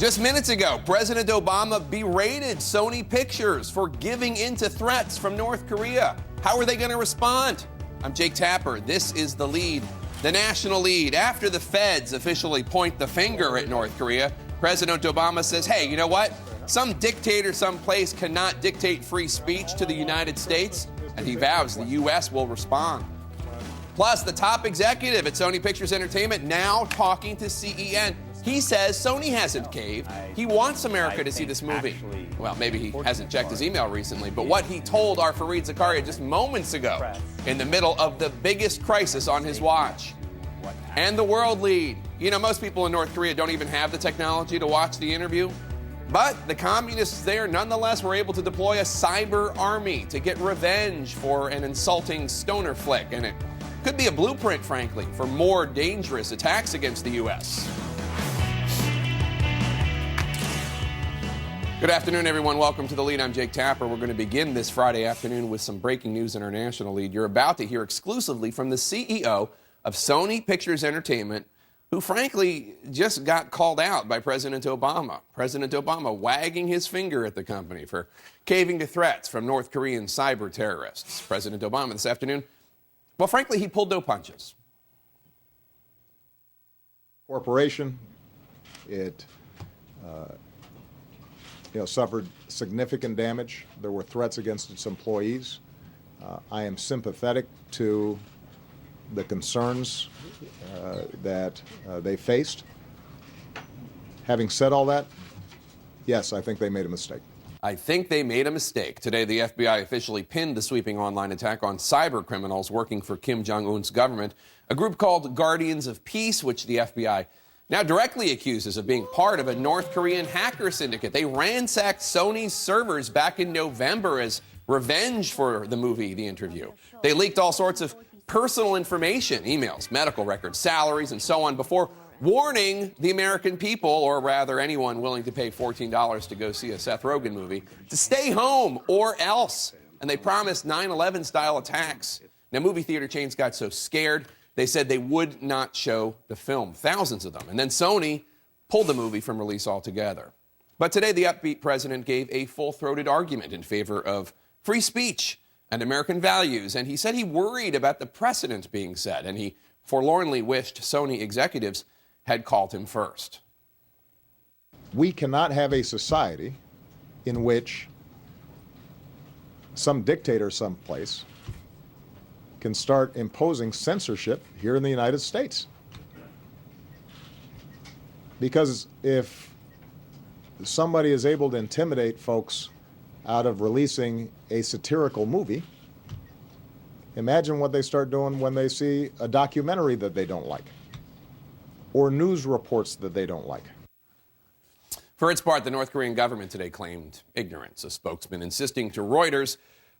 Just minutes ago, President Obama berated Sony Pictures for giving in to threats from North Korea. How are they going to respond? I'm Jake Tapper. This is The Lead, the national lead. After the feds officially point the finger at North Korea, President Obama says, hey, you know what? Some dictator someplace cannot dictate free speech to the United States, and he vows the U.S. will respond. Plus, the top executive at Sony Pictures Entertainment now talking to CEN. He says Sony hasn't caved. He wants America to see this movie. Well, maybe he hasn't checked his email recently, but what he told our Fareed Zakaria just moments ago in the middle of the biggest crisis on his watch. And the world lead. You know, most people in North Korea don't even have the technology to watch the interview. But the communists there nonetheless were able to deploy a cyber army to get revenge for an insulting stoner flick. And it could be a blueprint, frankly, for more dangerous attacks against the U.S. Good afternoon, everyone. Welcome to The Lead. I'm Jake Tapper. We're going to begin this Friday afternoon with some breaking news in our national lead. You're about to hear exclusively from the CEO of Sony Pictures Entertainment, who frankly just got called out by President Obama. President Obama wagging his finger at the company for caving to threats from North Korean cyber terrorists. President Obama this afternoon, well, frankly, he pulled no punches. Corporation, it suffered significant damage. There were threats against its employees. I am sympathetic to the concerns that they faced. Having said all that, yes, I think they made a mistake. I think they made a mistake. Today, the FBI officially pinned the sweeping online attack on cyber criminals working for Kim Jong-un's government, a group called Guardians of Peace, which the FBI now directly accuses of being part of a North Korean hacker syndicate. They ransacked Sony's servers back in November as revenge for the movie The Interview. They leaked all sorts of personal information, emails, medical records, salaries, and so on, before warning the American people, or rather anyone willing to pay $14 to go see a Seth Rogen movie, to stay home or else. And they promised 9/11-style attacks. Now, movie theater chains got so scared, they said they would not show the film, thousands of them. And then Sony pulled the movie from release altogether. But today, the upbeat president gave a full-throated argument in favor of free speech and American values. And he said he worried about the precedent being set, and he forlornly wished Sony executives had called him first. We cannot have a society in which some dictator someplace can start imposing censorship here in the United States. Because if somebody is able to intimidate folks out of releasing a satirical movie, imagine what they start doing when they see a documentary that they don't like, or news reports that they don't like. For its part, the North Korean government today claimed ignorance, a spokesman insisting to Reuters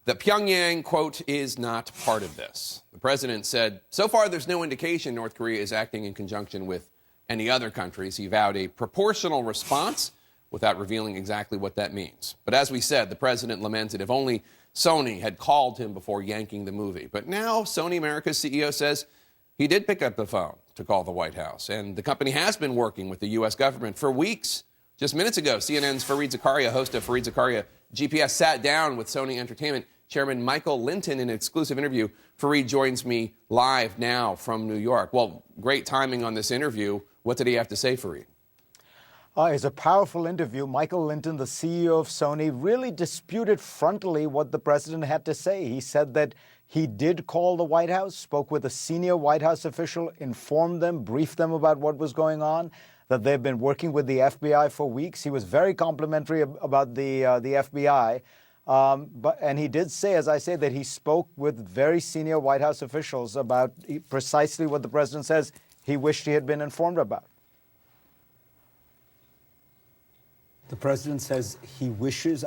that Pyongyang, quote, is not part of this. The president said, so far there's no indication North Korea is acting in conjunction with any other countries. He vowed a proportional response without revealing exactly what that means. But as we said, the president lamented if only Sony had called him before yanking the movie. But now Sony America's CEO says he did pick up the phone to call the White House, and the company has been working with the U.S. government for weeks. Just minutes ago, CNN's Fareed Zakaria, host of Fareed Zakaria GPS, sat down with Sony Entertainment Chairman Michael Linton in an exclusive interview. Fareed joins me live now from New York. Well, great timing on this interview. What did he have to say, Fareed? It's a powerful interview. Michael Linton, the CEO of Sony, really disputed frontally what the president had to say. He said that he did call the White House, spoke with a senior White House official, informed them, briefed them about what was going on, that they've been working with the FBI for weeks. He was very complimentary about the FBI. And he did say, as I say, that he spoke with very senior White House officials about precisely what the president says he wished he had been informed about. The president says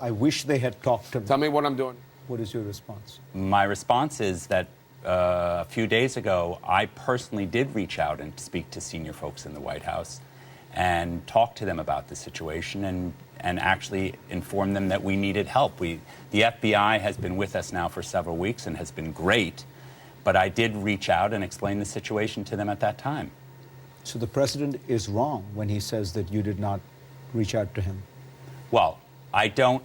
I wish they had talked to me. Tell me what I'm doing. What is your response? My response is that a few days ago, I personally did reach out and speak to senior folks in the White House and talk to them about the situation and actually inform them that we needed help. The FBI has been with us now for several weeks and has been great, but I did reach out and explain the situation to them at that time. So the president is wrong when he says that you did not reach out to him? Well, I don't.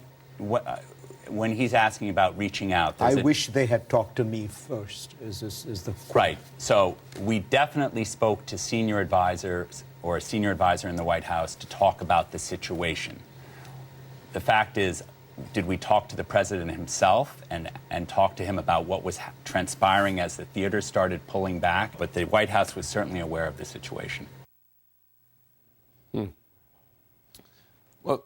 When he's asking about reaching out, I wish they had talked to me first. Is the right? So we definitely spoke to senior advisors or a senior advisor in the White House to talk about the situation. The fact is, did we talk to the president himself and talk to him about what was transpiring as the theaters started pulling back? But the White House was certainly aware of the situation. Well,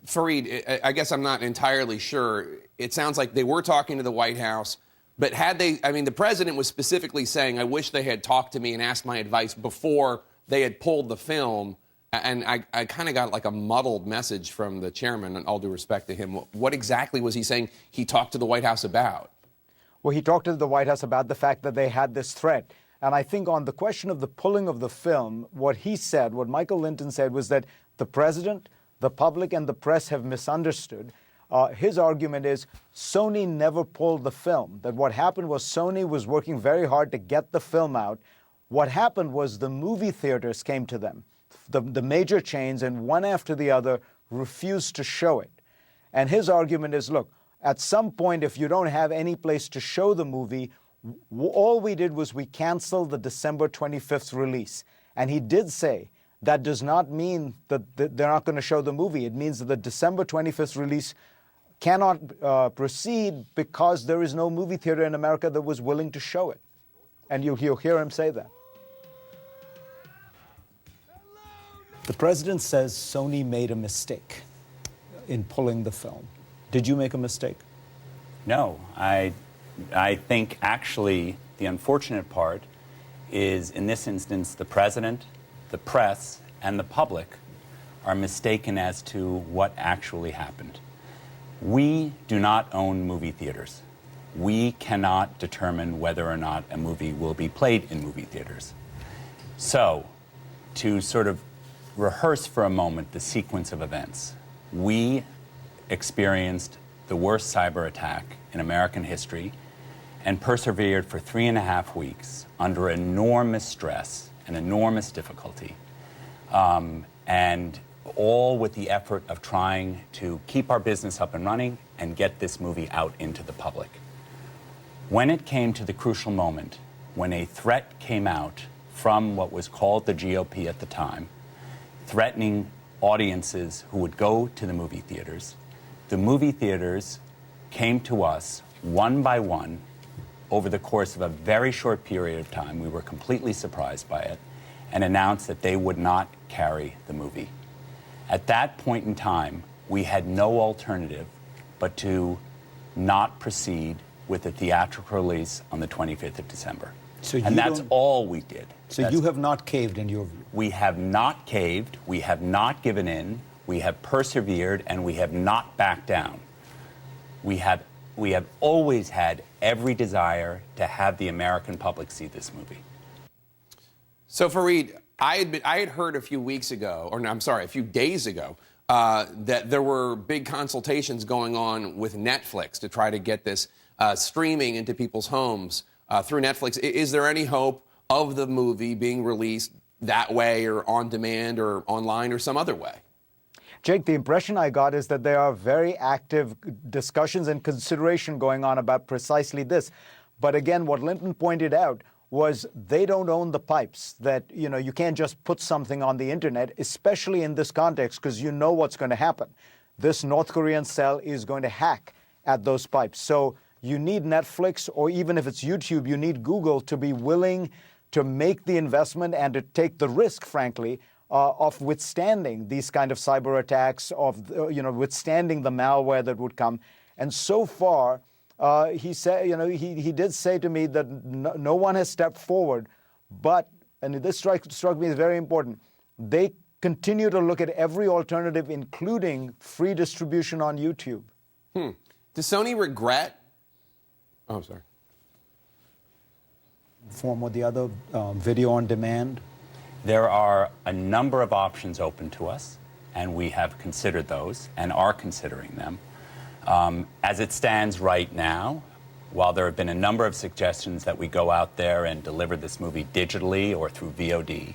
Fareed, I guess I'm not entirely sure. It sounds like they were talking to the White House, but had they, I mean, the president was specifically saying, I wish they had talked to me and asked my advice before they had pulled the film. And I kind of got like a muddled message from the chairman, and all due respect to him. What exactly was he saying he talked to the White House about? Well, he talked to the White House about the fact that they had this threat. And I think on the question of the pulling of the film, what he said, what Michael Linton said, was that the president, the public, and the press have misunderstood. His argument is Sony never pulled the film, that what happened was Sony was working very hard to get the film out. What happened was the movie theaters came to them, the major chains, and one after the other refused to show it. And his argument is, look, at some point, if you don't have any place to show the movie, all we did was we canceled the December 25th release. And he did say that does not mean that they're not going to show the movie. It means that the December 25th release cannot proceed because there is no movie theater in America that was willing to show it. And you'll hear him say that. The president says Sony made a mistake in pulling the film. Did you make a mistake? No, I think actually the unfortunate part is, in this instance, the president, the press, and the public are mistaken as to what actually happened. We do not own movie theaters. We cannot determine whether or not a movie will be played in movie theaters. So, to sort of rehearse for a moment the sequence of events, we experienced the worst cyber attack in American history and persevered for 3.5 weeks under enormous stress and enormous difficulty, and all with the effort of trying to keep our business up and running and get this movie out into the public. When it came to the crucial moment, when a threat came out from what was called the GOP at the time, threatening audiences who would go to the movie theaters, the movie theaters came to us one by one over the course of a very short period of time. We were completely surprised by it, and announced that they would not carry the movie. At that point in time, we had no alternative but to not proceed with the theatrical release on the 25th of December. And that's all we did. So you have not caved, in your view? We have not caved, we have not given in, we have persevered, and we have not backed down. We have always had every desire to have the American public see this movie. So, Fareed, I had heard a few days ago, that there were big consultations going on with Netflix to try to get this streaming into people's homes through Netflix. Is there any hope of the movie being released that way, or on demand, or online, or some other way? Jake, the impression I got is that there are very active discussions and consideration going on about precisely this. But again, what Linton pointed out was they don't own the pipes, that, you know, you can't just put something on the internet, especially in this context, because you know what's going to happen. This North Korean cell is going to hack at those pipes. So you need Netflix, or even if it's YouTube, you need Google to be willing to make the investment and to take the risk, frankly, of withstanding these kind of cyber attacks, of withstanding the malware that would come. And so far, he said, he did say to me that no one has stepped forward, but, and this struck me as very important, they continue to look at every alternative, including free distribution on YouTube. Does Sony regret? Oh, I'm sorry. Form with the other video on demand? There are a number of options open to us, and we have considered those and are considering them. As it stands right now, while there have been a number of suggestions that we go out there and deliver this movie digitally or through VOD,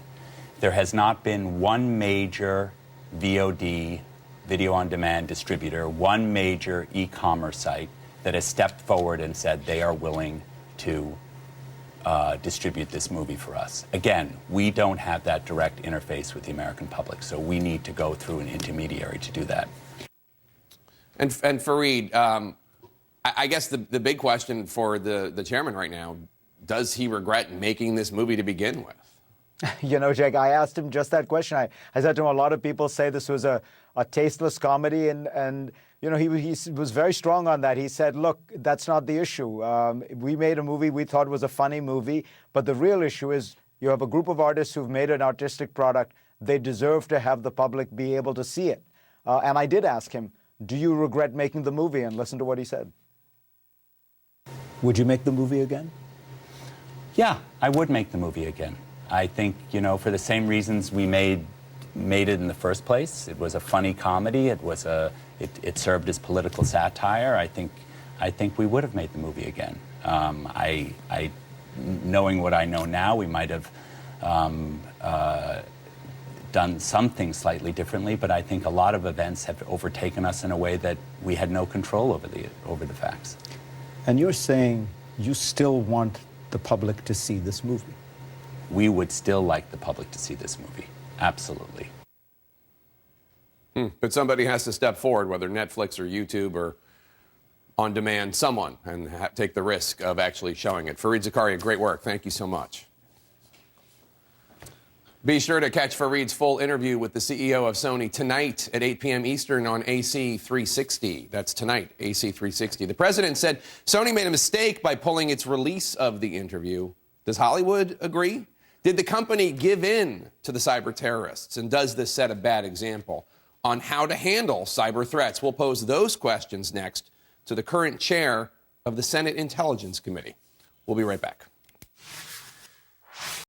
there has not been one major VOD, video on demand distributor, one major e-commerce site that has stepped forward and said they are willing to distribute this movie for us. Again, we don't have that direct interface with the American public, so we need to go through an intermediary to do that. And Fareed, I guess the big question for the chairman right now, does he regret making this movie to begin with? You know, Jake, I asked him just that question. I said to him, a lot of people say this was a tasteless comedy, and you know, he was very strong on that. He said, look, that's not the issue. We made a movie we thought was a funny movie, but the real issue is you have a group of artists who've made an artistic product. They deserve to have the public be able to see it. And I did ask him, do you regret making the movie? And listen to what he said. Would you make the movie again? Yeah, I would make the movie again. I think, you know, for the same reasons we made it in the first place. It was a funny comedy. It served as political satire. I think we would have made the movie again. Knowing what I know now, we might have done some things slightly differently, but I think a lot of events have overtaken us in a way that we had no control over the facts. And you're saying you still want the public to see this movie? We would still like the public to see this movie. Absolutely. But somebody has to step forward, whether Netflix or YouTube or on demand, someone, and take the risk of actually showing it. Fareed Zakaria, great work. Thank you so much. Be sure to catch Fareed's full interview with the CEO of Sony tonight at 8 p.m. Eastern on AC 360. That's tonight, AC 360. The president said Sony made a mistake by pulling its release of the interview. Does Hollywood agree? Did the company give in to the cyber terrorists? And does this set a bad example on how to handle cyber threats? We'll pose those questions next to the current chair of the Senate Intelligence Committee. We'll be right back.